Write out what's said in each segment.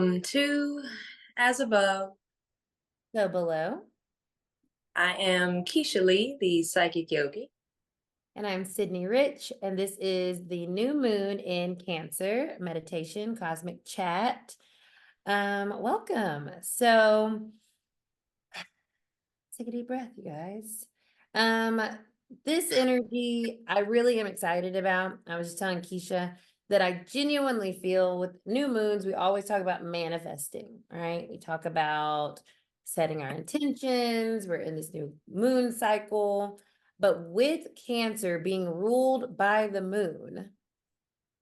To as above, So below, I am Kisha Lee, the psychic yogi. and I'm Cidnee Rich, and this is the new moon in Cancer meditation cosmic chat. Welcome. So take a deep breath, you guys. Um, this energy I really am excited about. I was just telling Keisha that I genuinely feel with new moons, we always talk about manifesting, right? We talk about setting our intentions. We're in this new moon cycle. But with Cancer being ruled by the moon,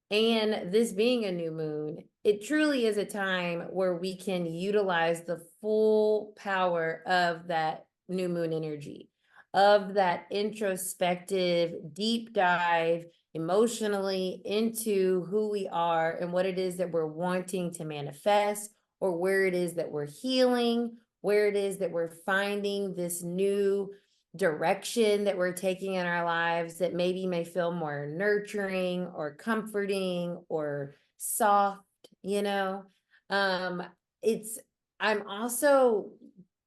and this being a new moon, it truly is a time where we can utilize the full power of that new moon energy, of that introspective deep dive emotionally into who we are and what it is that we're wanting to manifest, or where it is that we're healing, where it is that we're finding this new direction that we're taking in our lives that maybe may feel more nurturing or comforting or soft, you know. Um, it's I'm also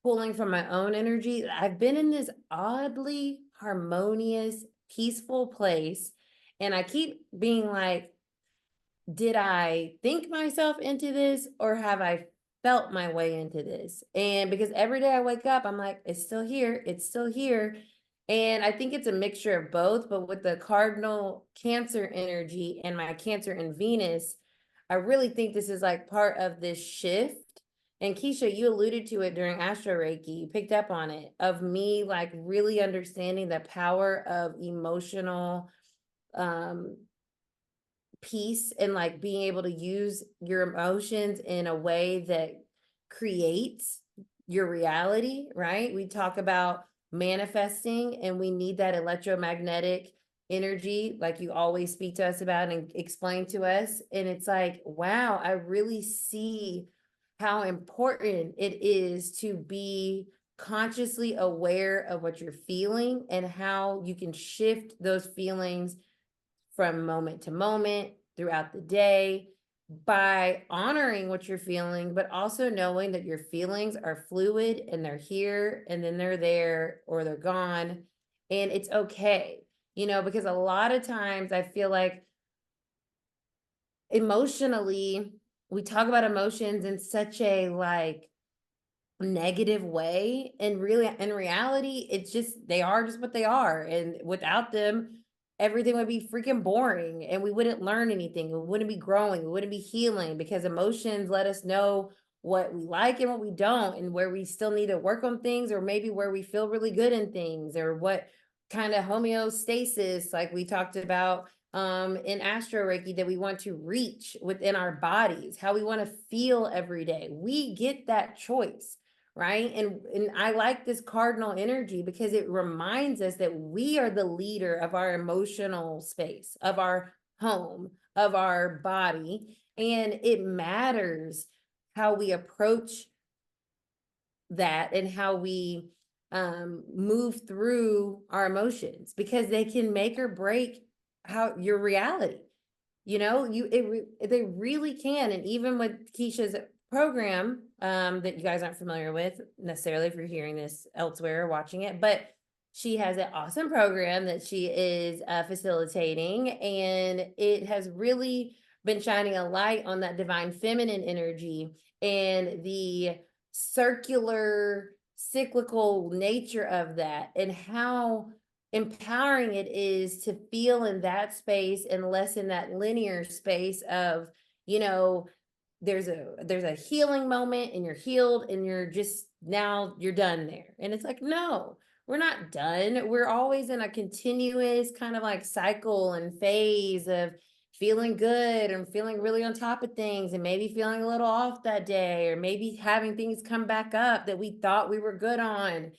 pulling from my own energy. I've been in this oddly harmonious, peaceful place, and I keep being like, did I think myself into this or have I felt my way into this? And because every day I wake up, I'm like, it's still here, it's still here. And I think it's a mixture of both, but with the cardinal Cancer energy and my Cancer in Venus, I really think this is like part of this shift. And Keisha, you alluded to it during Astro Reiki, you picked up on it, of me like really understanding the power of emotional um peace and like being able to use your emotions in a way that creates your reality, right? We talk about manifesting and we need that electromagnetic energy, like you always speak to us about and explain to us. And it's like, wow, I really see how important it is to be consciously aware of what you're feeling and how you can shift those feelings from moment to moment throughout the day by honoring what you're feeling, but also knowing that your feelings are fluid and they're here and then they're there or they're gone. And it's okay, because a lot of times I feel like emotionally, we talk about emotions in such a like negative way. And really, in reality, it's just, they are just what they are. And without them, everything would be freaking boring and we wouldn't learn anything. We wouldn't be growing. We wouldn't be healing because emotions let us know what we like and what we don't, and where we still need to work on things, or maybe where we feel really good in things, or what kind of homeostasis, like we talked about in Astro Reiki, that we want to reach within our bodies, how we want to feel every day. We get that choice, right? And I like this cardinal energy because it reminds us that we are the leader of our emotional space, of our home, of our body, and it matters how we approach that and how we move through our emotions, because they can make or break how your reality. They really can. And even with Keisha's program, that you guys aren't familiar with necessarily if you're hearing this elsewhere or watching it, but she has an awesome program that she is facilitating, and it has really been shining a light on that divine feminine energy and the circular cyclical nature of that, and how empowering it is to feel in that space and less in that linear space of, you know, there's a healing moment and you're healed and you're just, now you're done there. And it's like, no, we're not done. We're always in a continuous kind of like cycle and phase of feeling good and feeling really on top of things, and maybe feeling a little off that day, or maybe having things come back up that we thought we were good on.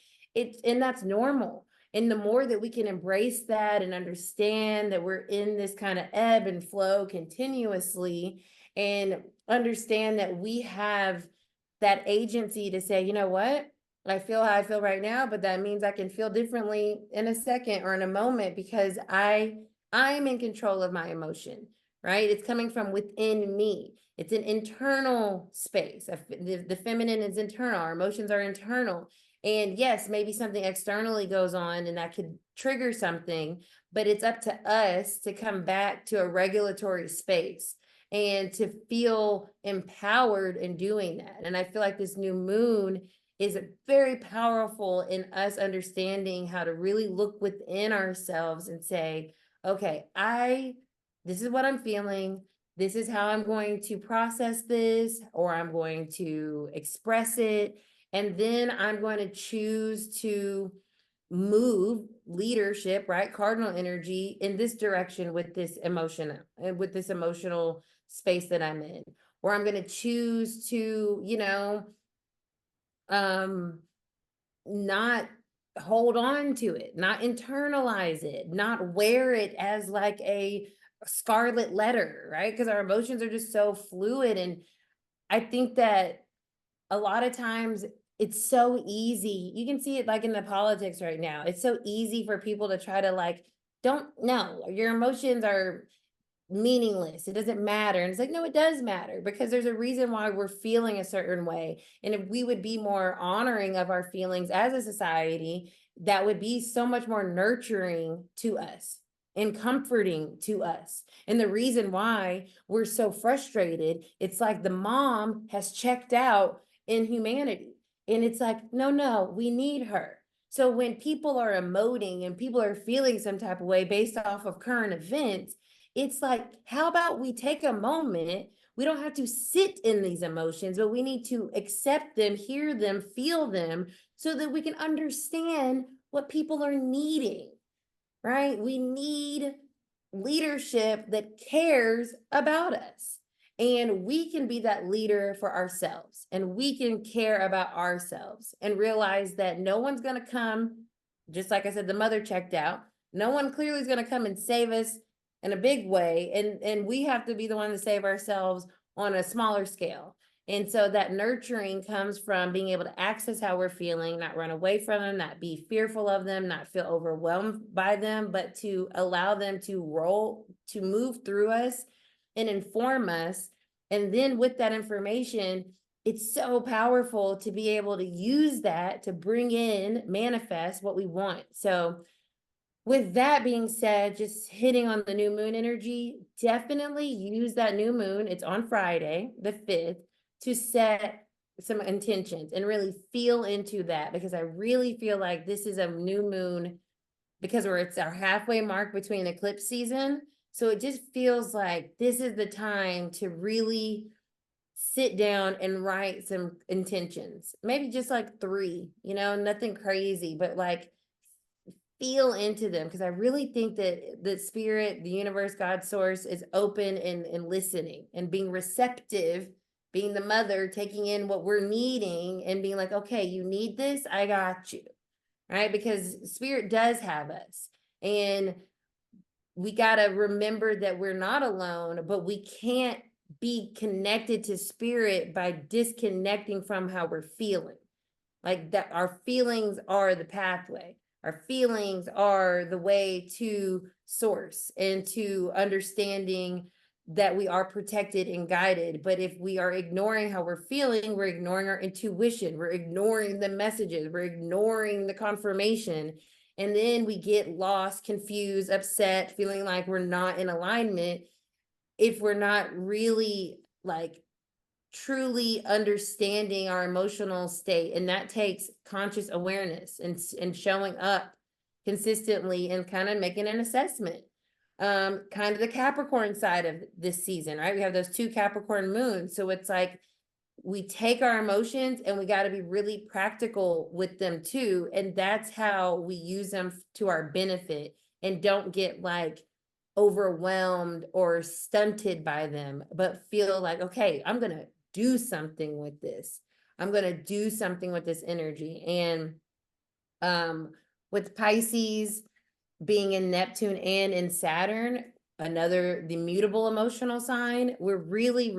And that's normal. And the more that we can embrace that and understand that we're in this kind of ebb and flow continuously, and understand that we have that agency to say, you know what, I feel how I feel right now, but that means I can feel differently in a second or in a moment, because I'm in control of my emotion. right? It's coming from within me. It's an internal space. The feminine is internal. Our emotions are internal. And yes, maybe something externally goes on and that could trigger something, but it's up to us to come back to a regulatory space and to feel empowered in doing that. And I feel like this new moon is very powerful in us understanding how to really look within ourselves and say, okay, this is what I'm feeling. This is how I'm going to process this, or I'm going to express it. And then I'm going to choose to move leadership, right? Cardinal energy in this direction with this emotion, with this emotional space that I'm in. Or I'm going to choose to, not hold on to it, not internalize it, not wear it as like a scarlet letter, right? Because our emotions are just so fluid. And I think that a lot of times it's so easy. You can see it like in the politics right now. It's so easy for people to try to like, don't know, your emotions are meaningless. It doesn't matter. And it's like, no, it does matter because there's a reason why we're feeling a certain way. And if we would be more honoring of our feelings as a society, that would be so much more nurturing to us and comforting to us. And the reason why we're so frustrated, it's like the mom has checked out in humanity. And it's like, no, we need her. So when people are emoting and people are feeling some type of way based off of current events, it's like, how about we take a moment? We don't have to sit in these emotions, but we need to accept them, hear them, feel them, so that we can understand what people are needing, right? We need leadership that cares about us. And we can be that leader for ourselves, and we can care about ourselves and realize that no one's going to come, just like I said, the mother checked out. No one clearly is going to come and save us in a big way. And we have to be the one to save ourselves on a smaller scale. And so that nurturing comes from being able to access how we're feeling, not run away from them, not be fearful of them, not feel overwhelmed by them, but to allow them to move through us and inform us. And then with that information, it's so powerful to be able to use that to bring in, manifest what we want. So with that being said, just hitting on the new moon energy, definitely use that new moon. It's on Friday, the 5th, to set some intentions and really feel into that, because I really feel like this is a new moon because it's our halfway mark between eclipse season. So it just feels like this is the time to really sit down and write some intentions, maybe just like 3, nothing crazy, but like feel into them, because I really think that the spirit, the universe, God source is open and listening and being receptive, being the mother, taking in what we're needing and being like, okay, you need this, I got you, right? Because spirit does have us, and we got to remember that we're not alone, but we can't be connected to spirit by disconnecting from how we're feeling. Like that, our feelings are the pathway. Our feelings are the way to source and to understanding that we are protected and guided. But if we are ignoring how we're feeling, we're ignoring our intuition, we're ignoring the messages, we're ignoring the confirmation. And then we get lost, confused, upset, feeling like we're not in alignment if we're not really like truly understanding our emotional state. And that takes conscious awareness and showing up consistently and kind of making an assessment. Kind of the Capricorn side of this season, right? We have those 2 Capricorn moons. So it's like we take our emotions and we got to be really practical with them too. And that's how we use them to our benefit and don't get like overwhelmed or stunted by them, but feel like, okay, I'm going to do something with this. I'm going to do something with this energy. And with Pisces being in Neptune and in Saturn, the mutable emotional sign, we're really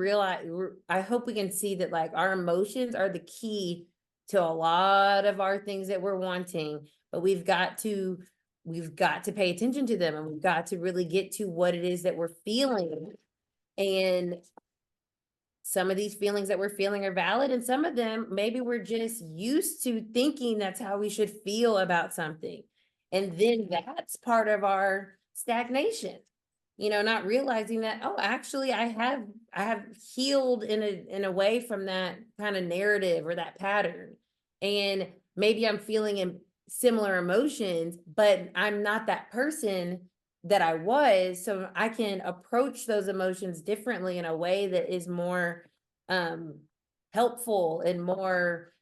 I hope we can see that like our emotions are the key to a lot of our things that we're wanting, but we've got to pay attention to them, and we've got to really get to what it is that we're feeling And some of these feelings that we're feeling are valid, and some of them, maybe we're just used to thinking that's how we should feel about something. And then that's part of our stagnation, not realizing that, oh, actually I have healed in a way from that kind of narrative or that pattern. And maybe I'm feeling in similar emotions, but I'm not that person that I was. So I can approach those emotions differently in a way that is more helpful and more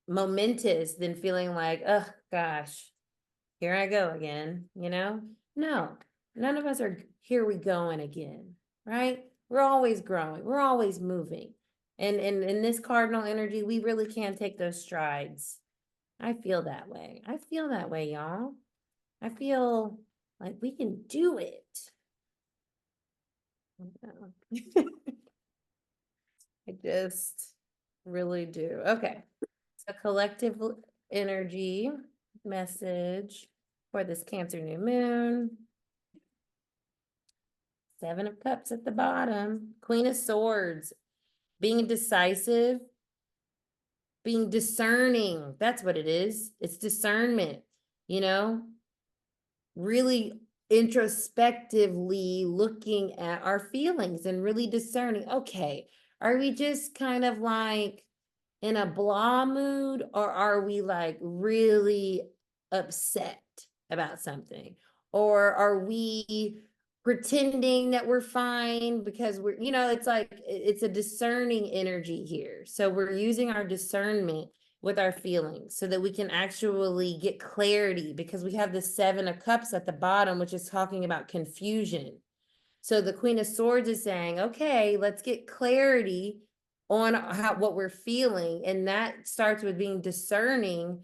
momentous than feeling like, oh gosh, here I go again, No, none of us are here we going again, right? We're always growing, we're always moving. And in this cardinal energy, we really can take those strides. I feel that way. I feel that way, y'all. I feel like we can do it. I just really do. Okay. So collective energy message for this Cancer new moon. 7 of Cups at the bottom. Queen of Swords. Being decisive. Being discerning. That's what it is. It's discernment, really introspectively looking at our feelings and really discerning, okay, are we just kind of like in a blah mood, or are we like really upset about something? Or are we pretending that we're fine because we're, it's like, it's a discerning energy here. So we're using our discernment with our feelings so that we can actually get clarity, because we have the 7 of Cups at the bottom, which is talking about confusion. So the Queen of Swords is saying, okay, let's get clarity on what we're feeling. And that starts with being discerning.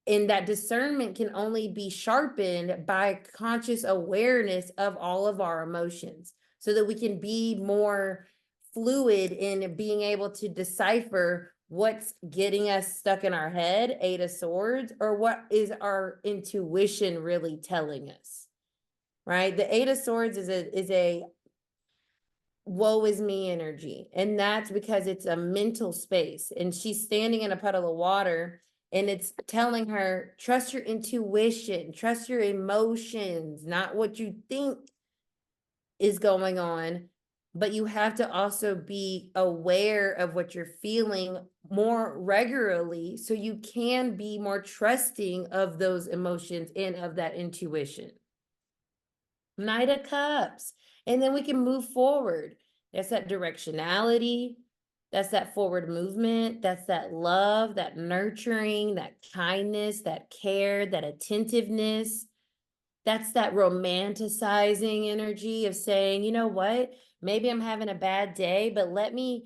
And that discernment can only be sharpened by conscious awareness of all of our emotions, so that we can be more fluid in being able to decipher what's getting us stuck in our head, 8 of Swords, or what is our intuition really telling us, right? The 8 of Swords is a woe is me energy. And that's because it's a mental space. And she's standing in a puddle of water, and it's telling her, trust your intuition, trust your emotions, not what you think is going on. But you have to also be aware of what you're feeling more regularly, so you can be more trusting of those emotions and of that intuition. Knight of Cups. And then we can move forward. That's that directionality. That's that forward movement. That's that love, that nurturing, that kindness, that care, that attentiveness. That's that romanticizing energy of saying, you know what? Maybe I'm having a bad day, but let me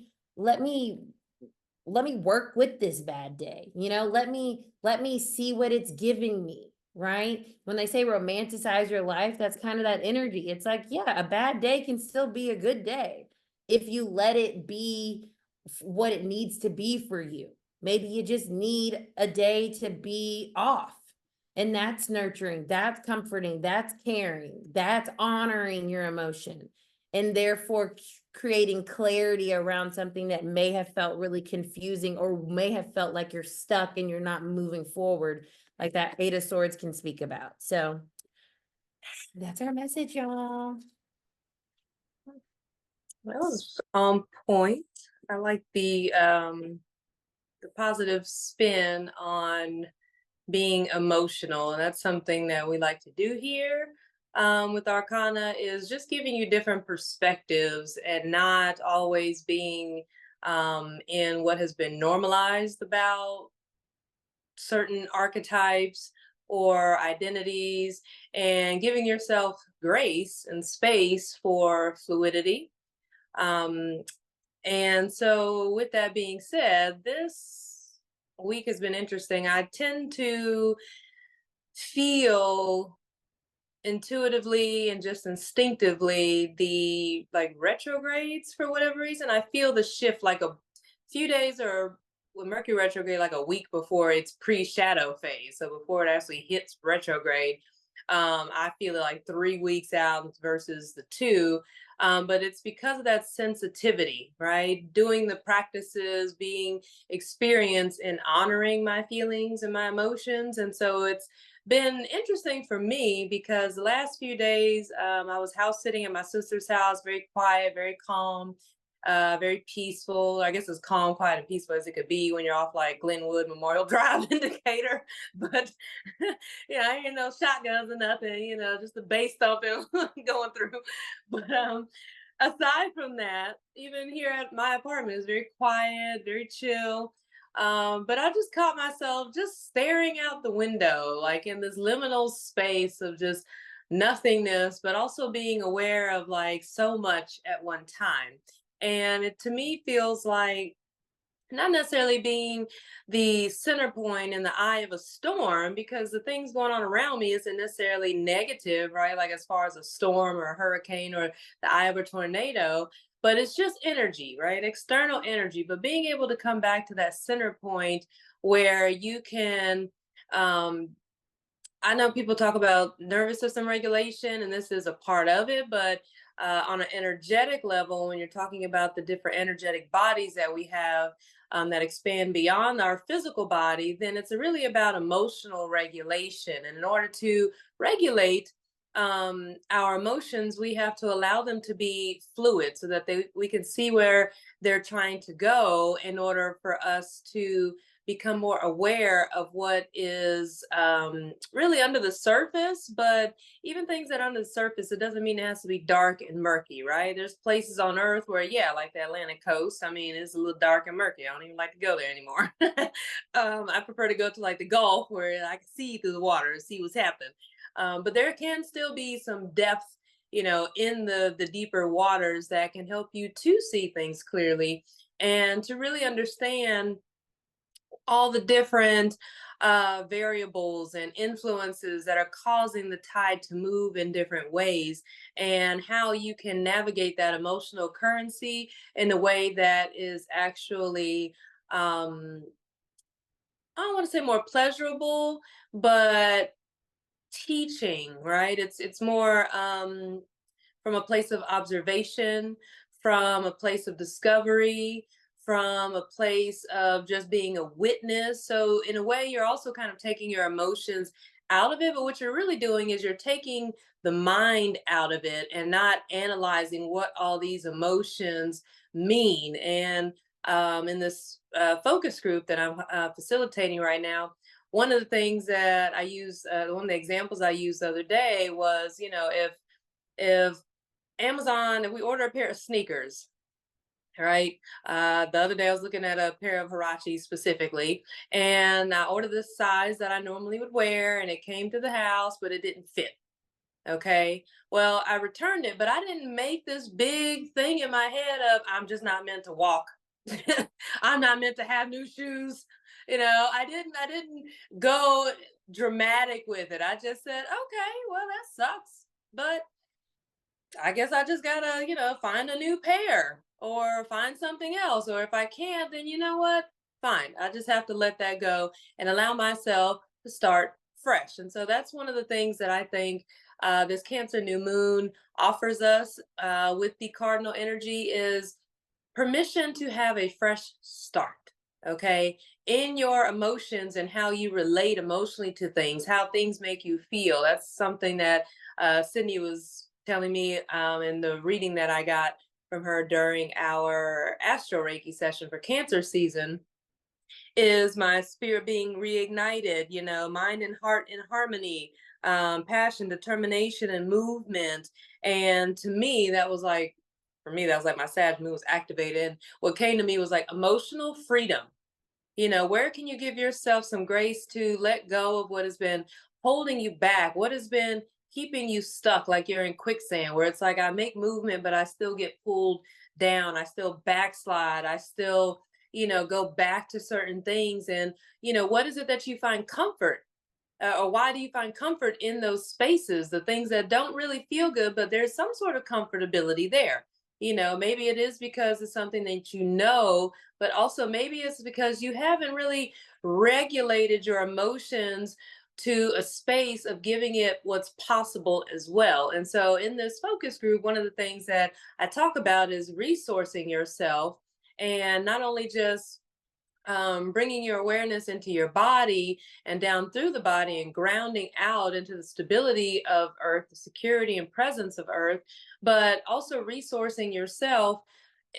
work with this bad day. Let me see what it's giving me. Right? When they say romanticize your life, that's kind of that energy. It's like, yeah, a bad day can still be a good day if you let it be what it needs to be for you. Maybe you just need a day to be off. And that's nurturing, that's comforting, that's caring, that's honoring your emotion, and therefore creating clarity around something that may have felt really confusing, or may have felt like you're stuck and you're not moving forward, like that 8 of Swords can speak about. So that's our message, y'all. That was on point. I like the positive spin on being emotional, and that's something that we like to do here with Arcana, is just giving you different perspectives and not always being in what has been normalized about certain archetypes or identities, and giving yourself grace and space for fluidity. And so with that being said, this week has been interesting. I tend to feel intuitively and just instinctively the like retrogrades for whatever reason. I feel the shift like a few days, or with Mercury retrograde, like a week before its pre-shadow phase. So before it actually hits retrograde, I feel it like 3 weeks out versus the two. But it's because of that sensitivity, right? Doing the practices, being experienced in honoring my feelings and my emotions. And so it's been interesting for me because the last few days I was house sitting at my sister's house, very quiet, very calm, very peaceful. I guess as calm, quiet, and peaceful as it could be when you're off like Glenwood Memorial Drive in Decatur. But yeah, I hear no shotguns or nothing, just the bass thumping going through. But aside from that, even here at my apartment, it's very quiet, very chill. But I just caught myself just staring out the window, like in this liminal space of just nothingness, but also being aware of like so much at one time. And it to me feels like not necessarily being the center point in the eye of a storm, because the things going on around me isn't necessarily negative, right? Like as far as a storm or a hurricane or the eye of a tornado, but it's just energy, right? External energy. But being able to come back to that center point where you can I know people talk about nervous system regulation, and this is a part of it, but on an energetic level, when you're talking about the different energetic bodies that we have that expand beyond our physical body, then it's really about emotional regulation. And in order to regulate our emotions, we have to allow them to be fluid so that we can see where they're trying to go in order for us to become more aware of what is really under the surface. But even things that are under the surface, it doesn't mean it has to be dark and murky, right? There's places on earth where, yeah, like the Atlantic coast, I mean, it's a little dark and murky. I don't even like to go there anymore. I prefer to go to like the Gulf where I can see through the water and see what's happening. But there can still be some depth, in the deeper waters that can help you to see things clearly and to really understand all the different variables and influences that are causing the tide to move in different ways, and how you can navigate that emotional currency in a way that is actually I don't want to say more pleasurable, but teaching, right? It's more from a place of observation, from a place of discovery, from a place of just being a witness. So, in a way, you're also kind of taking your emotions out of it. But what you're really doing is you're taking the mind out of it and not analyzing what all these emotions mean. And in this focus group that I'm facilitating right now, one of the things that I use, one of the examples I used the other day was, if Amazon, if we order a pair of sneakers, right? The other day I was looking at a pair of Hirachis specifically, and I ordered the size that I normally would wear, and it came to the house, but it didn't fit. Okay. Well, I returned it, but I didn't make this big thing in my head of I'm just not meant to walk. I'm not meant to have new shoes. I didn't go dramatic with it. I just said, okay, well, that sucks. But I guess I just gotta, find a new pair or find something else. Or if I can't, then you know what? Fine. I just have to let that go and allow myself to start fresh. And so that's one of the things that I think this Cancer new moon offers us with the cardinal energy is permission to have a fresh start. Okay, in your emotions and how you relate emotionally to things, how things make you feel. That's something that Cidnee was telling me in the reading that I got from her during our Astro Reiki session for Cancer season. Is my spirit being reignited? Mind and heart in harmony, passion, determination, and movement. And to me, that was like, for me, that was like my Sag moon was activated. What came to me was like emotional freedom. Where can you give yourself some grace to let go of what has been holding you back? What has been keeping you stuck like you're in quicksand, where it's like I make movement, but I still get pulled down. I still backslide. I still, go back to certain things. And, what is it that you find comfort? Or why do you find comfort in those spaces, the things that don't really feel good, but there's some sort of comfortability there? Maybe it is because it's something that but also maybe it's because you haven't really regulated your emotions to a space of giving it what's possible as well. And so in this focus group, one of the things that I talk about is resourcing yourself, and not only just bringing your awareness into your body and down through the body and grounding out into the stability of Earth, the security and presence of Earth, but also resourcing yourself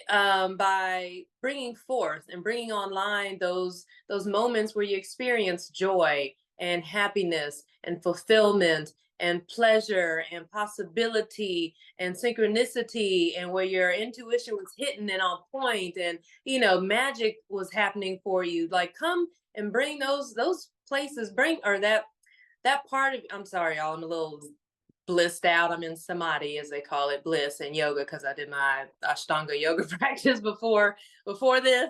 by bringing forth and bringing online those moments where you experience joy and happiness and fulfillment and pleasure and possibility and synchronicity, and where your intuition was hitting and on point, and magic was happening for you. Like, come and bring those places, bring or that part of, I'm sorry y'all, I'm a little blissed out. I'm in samadhi, as they call it, bliss in yoga, because I did my Ashtanga yoga practice before this.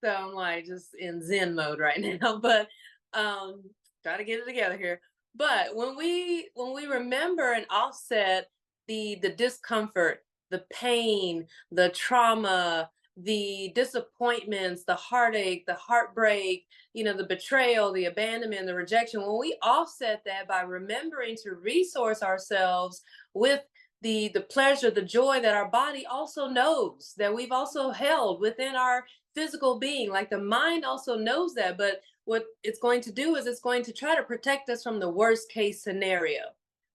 So I'm like just in Zen mode right now. But um try to get it together here. But when we remember and offset the discomfort, the pain, the trauma, the disappointments, the heartache, the heartbreak, the betrayal, the abandonment, the rejection, when we offset that by remembering to resource ourselves with the pleasure, the joy that our body also knows, that we've also held within our physical being. Like, the mind also knows that, but what it's going to do is it's going to try to protect us from the worst case scenario,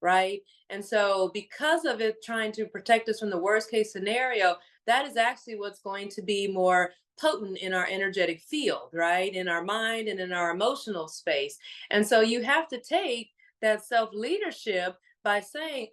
right? And so because of it trying to protect us from the worst case scenario, that is actually what's going to be more potent in our energetic field, right? In our mind and in our emotional space. And so you have to take that self leadership by saying,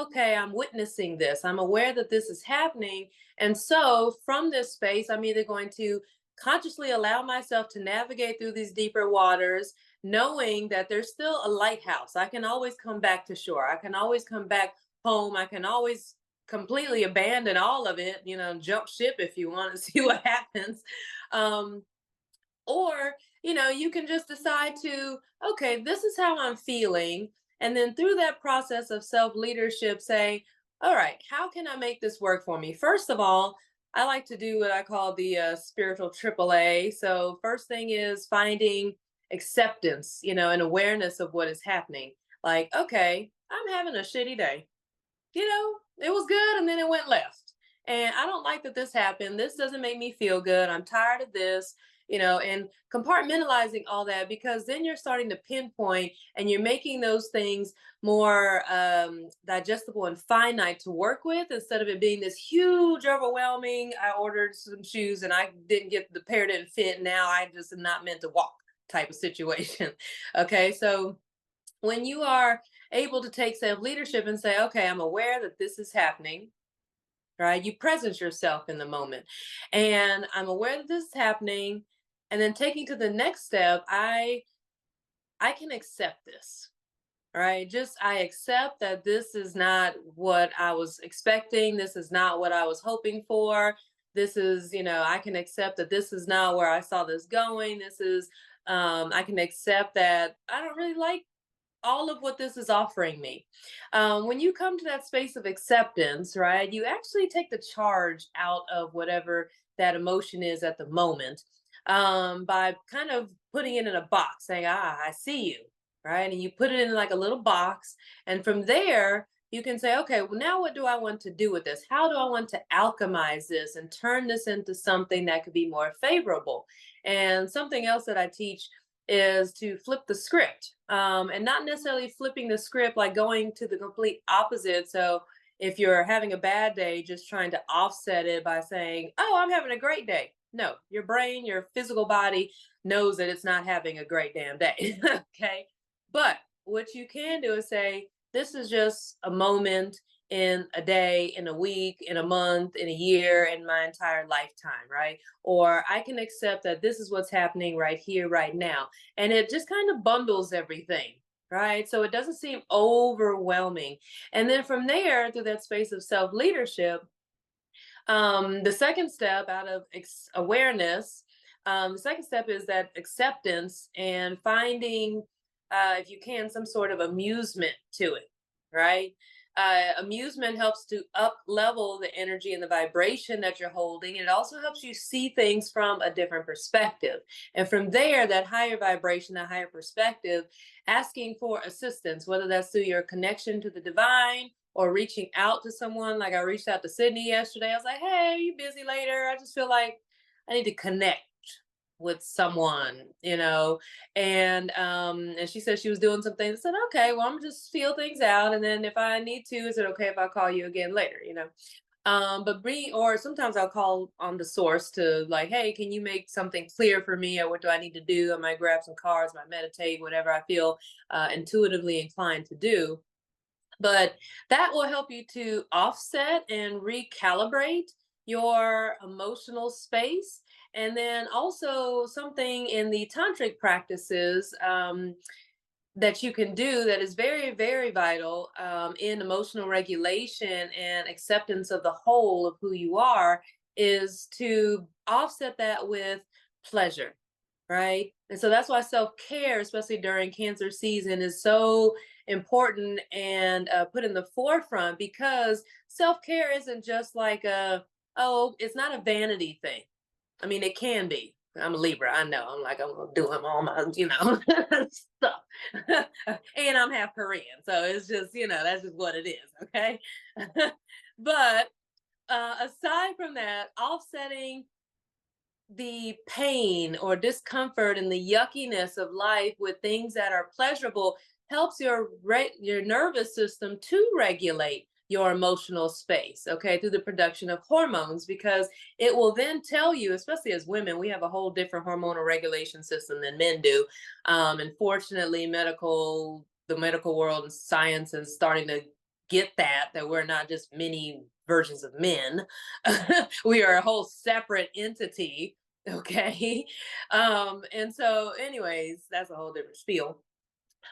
okay, I'm witnessing this. I'm aware that this is happening. And so from this space, I'm either going to consciously allow myself to navigate through these deeper waters, knowing that there's still a lighthouse. I can always come back to shore. I can always come back home. I can always completely abandon all of it, jump ship if you want to see what happens. Um, or, you can just decide to, okay, this is how I'm feeling. And then through that process of self leadership, say, all right, how can I make this work for me? First of all, I like to do what I call the spiritual AAA. So, first thing is finding acceptance, and awareness of what is happening. Like, okay, I'm having a shitty day. It was good and then it went left. And I don't like that this happened. This doesn't make me feel good. I'm tired of this, and compartmentalizing all that, because then you're starting to pinpoint and you're making those things more digestible and finite to work with, instead of it being this huge, overwhelming, I ordered some shoes and I didn't get the pair didn't fit. Now I just am not meant to walk type of situation. Okay. So when you are able to take self leadership and say, okay, I'm aware that this is happening, right? You presence yourself in the moment. And I'm aware that this is happening. And then taking to the next step, I can accept this, right? Just I accept that this is not what I was expecting. This is not what I was hoping for. This is, I can accept that this is not where I saw this going. This is, I can accept that I don't really like all of what this is offering me. When you come to that space of acceptance, right, you actually take the charge out of whatever that emotion is at the moment, by kind of putting it in a box, saying, I see you, right? And you put it in like a little box. And from there, you can say, okay, well, now what do I want to do with this? How do I want to alchemize this and turn this into something that could be more favorable? And something else that I teach is to flip the script, and not necessarily flipping the script like going to the complete opposite. So if you're having a bad day, just trying to offset it by saying, oh, I'm having a great day. No, your brain, your physical body knows that it's not having a great damn day. Okay. But what you can do is say, this is just a moment in a day, in a week, in a month, in a year, in my entire lifetime, right? Or I can accept that this is what's happening right here, right now. And it just kind of bundles everything, right? So it doesn't seem overwhelming. And then from there, through that space of self leadership, the second step out of awareness, the second step is that acceptance and finding, if you can, some sort of amusement to it, right? Amusement helps to up level the energy and the vibration that you're holding. And it also helps you see things from a different perspective. And from there, that higher vibration, that higher perspective, asking for assistance, whether that's through your connection to the divine or reaching out to someone. Like I reached out to Cidnee yesterday. I was like, hey, you busy later? I just feel like I need to connect with someone, and she said she was doing some things. I said, okay, well, I'm just feel things out, and then if I need to, is it okay if I call you again later? But bring, or sometimes I'll call on the source to like, hey, can you make something clear for me, or what do I need to do? I might grab some cards, might meditate, whatever I feel intuitively inclined to do. But that will help you to offset and recalibrate your emotional space. And then also something in the tantric practices that you can do that is very, very vital in emotional regulation and acceptance of the whole of who you are is to offset that with pleasure, right? And so that's why self care, especially during Cancer season, is so important and put in the forefront because self care isn't just like oh, it's not a vanity thing. I mean, it can be. I'm a Libra. I know. I'm like, I'm gonna do him all my, stuff. And I'm half Korean. So it's just, that's just what it is. Okay. But aside from that, offsetting the pain or discomfort and the yuckiness of life with things that are pleasurable helps your nervous system to regulate your emotional space, okay, through the production of hormones, because it will then tell you, especially as women, we have a whole different hormonal regulation system than men do. And fortunately, the medical world and science is starting to get that we're not just many versions of men. We are a whole separate entity. Okay. And so, anyways, that's a whole different spiel.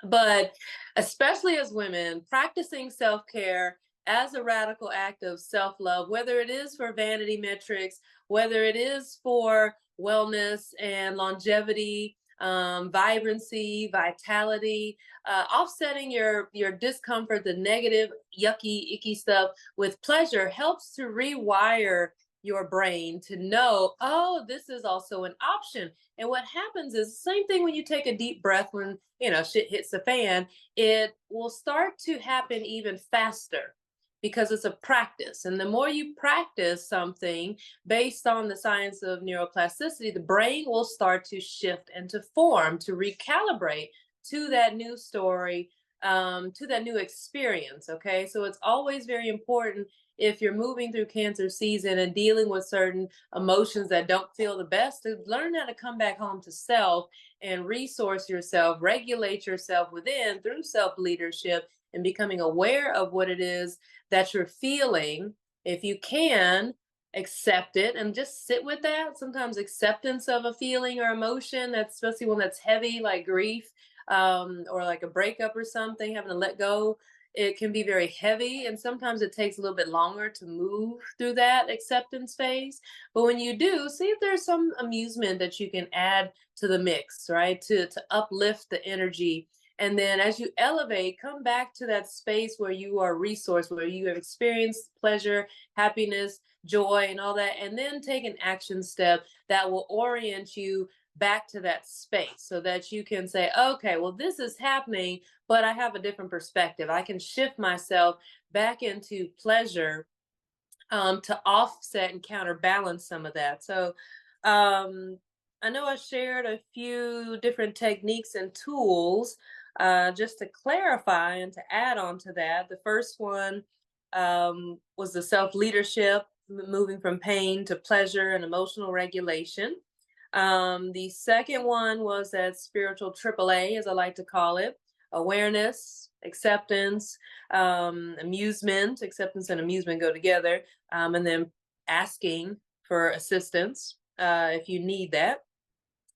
But especially as women, practicing self care as a radical act of self love, whether it is for vanity metrics, whether it is for wellness and longevity, vibrancy, vitality, offsetting your discomfort, the negative, yucky, icky stuff with pleasure helps to rewire your brain to know, oh, this is also an option. And what happens is the same thing when you take a deep breath when, shit hits the fan, it will start to happen even faster because it's a practice. And the more you practice something based on the science of neuroplasticity, the brain will start to shift and to form, to recalibrate to that new story, to that new experience. Okay. So it's always very important if you're moving through Cancer season and dealing with certain emotions that don't feel the best, to learn how to come back home to self and resource yourself, regulate yourself within through self leadership and becoming aware of what it is that you're feeling. If you can, accept it and just sit with that. Sometimes acceptance of a feeling or emotion, that's especially one that's heavy, like grief, or like a breakup or something, having to let go, it can be very heavy. And sometimes it takes a little bit longer to move through that acceptance phase. But when you do, see if there's some amusement that you can add to the mix, right? To uplift the energy. And then as you elevate, come back to that space where you are resourced, where you have experienced pleasure, happiness, joy, and all that. And then take an action step that will orient you back to that space so that you can say, okay, well, this is happening, but I have a different perspective. I can shift myself back into pleasure to offset and counterbalance some of that. So I know I shared a few different techniques and tools just to clarify and to add on to that. The first one was the self leadership, moving from pain to pleasure and emotional regulation. The second one was that spiritual AAA, as I like to call it, awareness, acceptance, amusement. Acceptance and amusement go together, and then asking for assistance if you need that.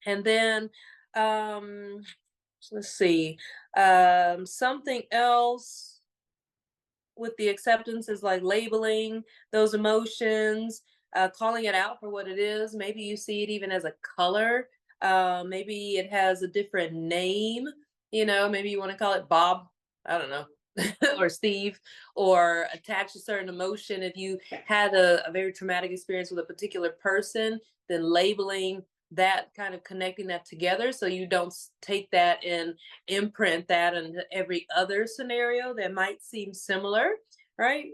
And then let's see, something else with the acceptance is like labeling those emotions, calling it out for what it is. Maybe you see it even as a color. Maybe it has a different name. Maybe you want to call it Bob. I don't know. or Steve, or attach a certain emotion. If you had a very traumatic experience with a particular person, then labeling that, kind of connecting that together so you don't take that and imprint that into every other scenario that might seem similar, right?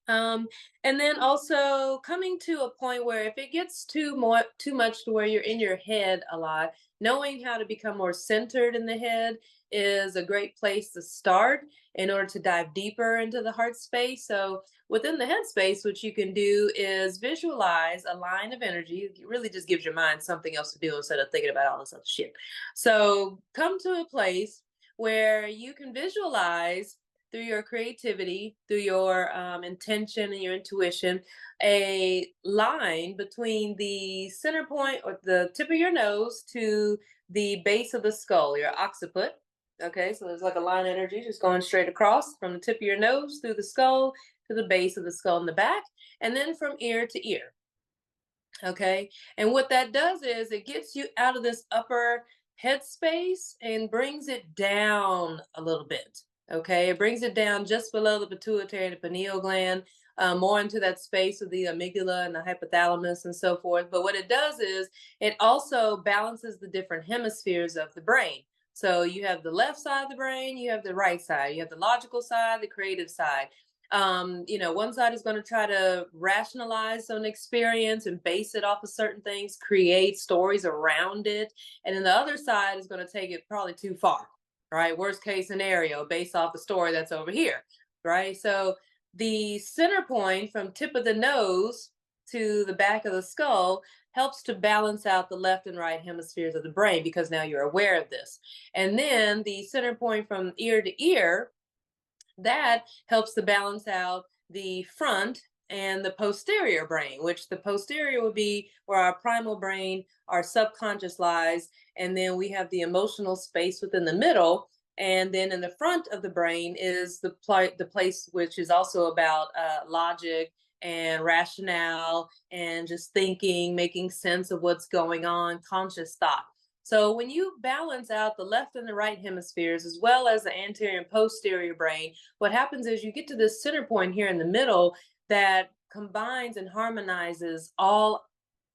Um, and then also coming to a point where if it gets too much to where you're in your head a lot, knowing how to become more centered in the head is a great place to start in order to dive deeper into the heart space. So within the head space, what you can do is visualize a line of energy. It really just gives your mind something else to do instead of thinking about all this other shit. So come to a place where you can visualize through your creativity, through your intention and your intuition, a line between the center point or the tip of your nose to the base of the skull, your occiput. Okay, so there's like a line of energy just going straight across from the tip of your nose through the skull to the base of the skull in the back, and then from ear to ear. Okay. And what that does is it gets you out of this upper headspace and brings it down a little bit. Okay. It brings it down just below the pituitary and the pineal gland, more into that space of the amygdala and the hypothalamus and so forth. But what it does is it also balances the different hemispheres of the brain. So you have the left side of the brain, you have the right side, you have the logical side, the creative side. One side is going to try to rationalize an experience and base it off of certain things, create stories around it. And then the other side is going to take it probably too far, right? Worst case scenario, based off the story that's over here, right? So the center point from tip of the nose to the back of the skull helps to balance out the left and right hemispheres of the brain because now you're aware of this. And then the center point from ear to ear, that helps to balance out the front and the posterior brain, which the posterior would be where our primal brain, our subconscious lies, and then we have the emotional space within the middle. And then in the front of the brain is the place which is also about logic and rationale and just thinking, making sense of what's going on, conscious thought. So when you balance out the left and the right hemispheres, as well as the anterior and posterior brain, what happens is you get to this center point here in the middle that combines and harmonizes all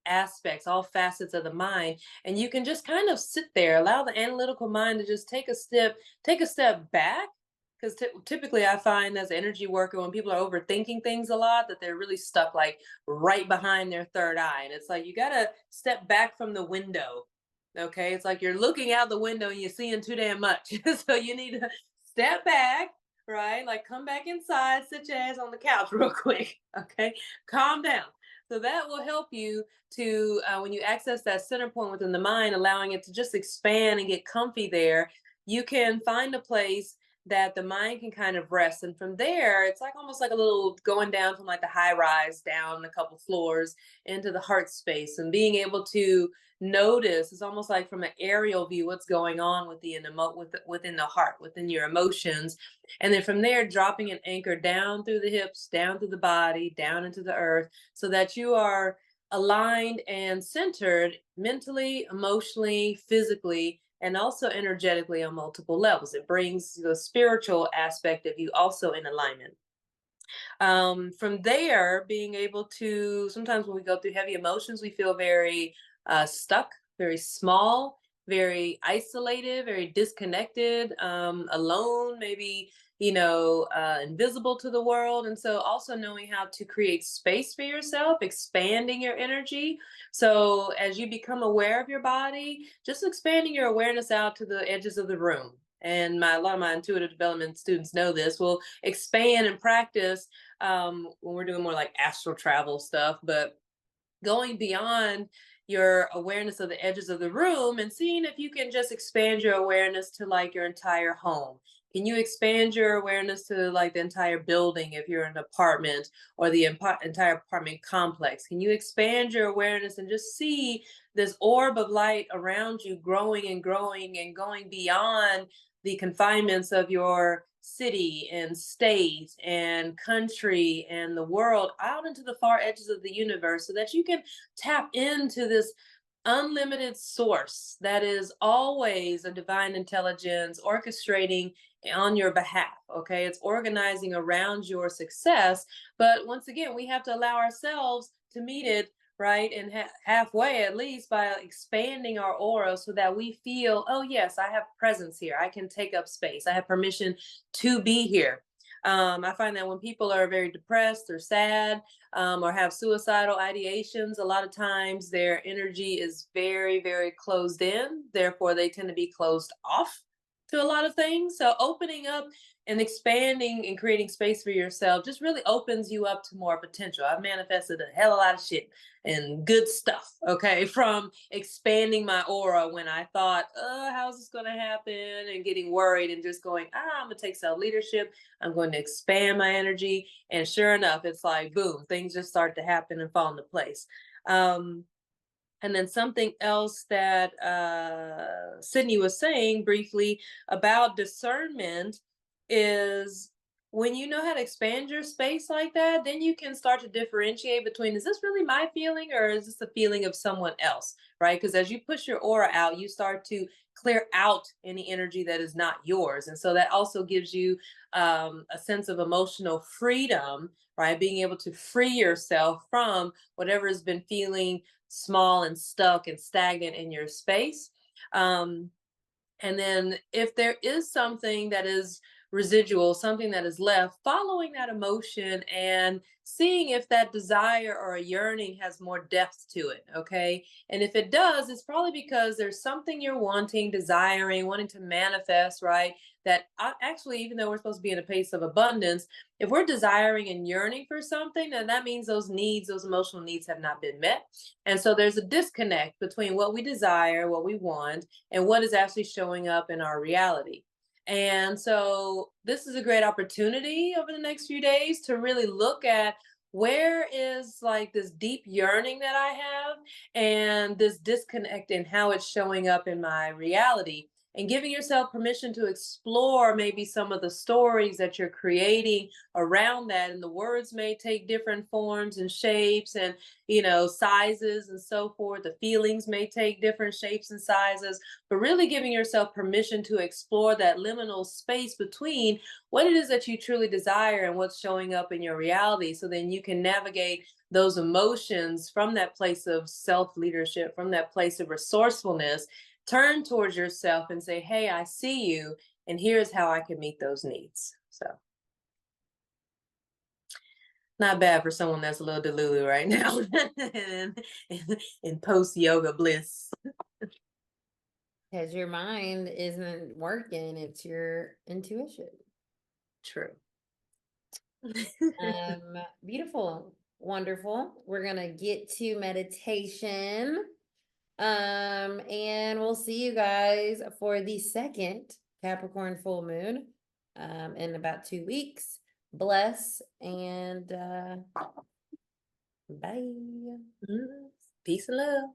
aspects, all facets of the mind. And you can just kind of sit there, allow the analytical mind to just take a step back. Because typically I find as an energy worker, when people are overthinking things a lot, that they're really stuck like right behind their third eye. And it's like, you got to step back from the window. Okay. It's like you're looking out the window and you're seeing too damn much. So you need to step back, right? Like come back inside, sit your ass on the couch real quick. Okay. Calm down. So that will help you to, when you access that center point within the mind, allowing it to just expand and get comfy there, you can find a place that the mind can kind of rest. And from there, it's like almost like a little going down from like the high rise down a couple floors into the heart space and being able to notice. It's almost like from an aerial view what's going on within the heart, within your emotions. And then from there, dropping an anchor down through the hips, down through the body, down into the earth, so that you are aligned and centered mentally, emotionally, physically, and also energetically on multiple levels. It brings the spiritual aspect of you also in alignment. From there, being able to, sometimes when we go through heavy emotions, we feel very stuck, very small, very isolated, very disconnected, alone, maybe, invisible to the world. And so also knowing how to create space for yourself, expanding your energy. So as you become aware of your body, just expanding your awareness out to the edges of the room. And a lot of my intuitive development students know this. We'll expand and practice when we're doing more like astral travel stuff, but going beyond your awareness of the edges of the room and seeing if you can just expand your awareness to like your entire home. Can you expand your awareness to like the entire building if you're in an apartment or the entire apartment complex? Can you expand your awareness and just see this orb of light around you growing and growing and going beyond the confinements of your city and state and country and the world out into the far edges of the universe so that you can tap into this unlimited source that is always a divine intelligence orchestrating on your behalf. Okay. It's organizing around your success. But once again, we have to allow ourselves to meet it, right? And halfway, at least, by expanding our aura so that we feel, oh, yes, I have presence here. I can take up space. I have permission to be here. I find that when people are very depressed or sad, or have suicidal ideations, a lot of times their energy is very, very closed in. Therefore, they tend to be closed off to a lot of things. So, opening up and expanding and creating space for yourself just really opens you up to more potential. I've manifested a hell of a lot of shit and good stuff, okay, from expanding my aura when I thought, how's this going to happen? And getting worried and just going, I'm going to take self leadership. I'm going to expand my energy. And sure enough, it's like, boom, things just start to happen and fall into place. And then something else that Cidnee was saying briefly about discernment is when you know how to expand your space like that, then you can start to differentiate between, is this really my feeling or is this the feeling of someone else, right? Because as you push your aura out, you start to clear out any energy that is not yours. And so that also gives you a sense of emotional freedom, right? Being able to free yourself from whatever has been feeling small and stuck and stagnant in your space. And then if there is something that is residual, something that is left, following that emotion and seeing if that desire or a yearning has more depth to it. Okay. And if it does, it's probably because there's something you're wanting, desiring, wanting to manifest, right? That actually, even though we're supposed to be in a place of abundance, if we're desiring and yearning for something, then that means those needs, those emotional needs have not been met. And so there's a disconnect between what we desire, what we want, and what is actually showing up in our reality. And so this is a great opportunity over the next few days to really look at where is like this deep yearning that I have and this disconnect in how it's showing up in my reality, and giving yourself permission to explore maybe some of the stories that you're creating around that. And the words may take different forms and shapes and, sizes and so forth. The feelings may take different shapes and sizes, but really giving yourself permission to explore that liminal space between what it is that you truly desire and what's showing up in your reality. So then you can navigate those emotions from that place of self leadership, from that place of resourcefulness. Turn towards yourself and say, hey, I see you, and here's how I can meet those needs. So, not bad for someone that's a little delulu right now in post yoga bliss. Because your mind isn't working, it's your intuition. True. Beautiful, wonderful. We're gonna get to meditation. And we'll see you guys for the second Capricorn full moon in about 2 weeks. Bless and bye. Peace and love.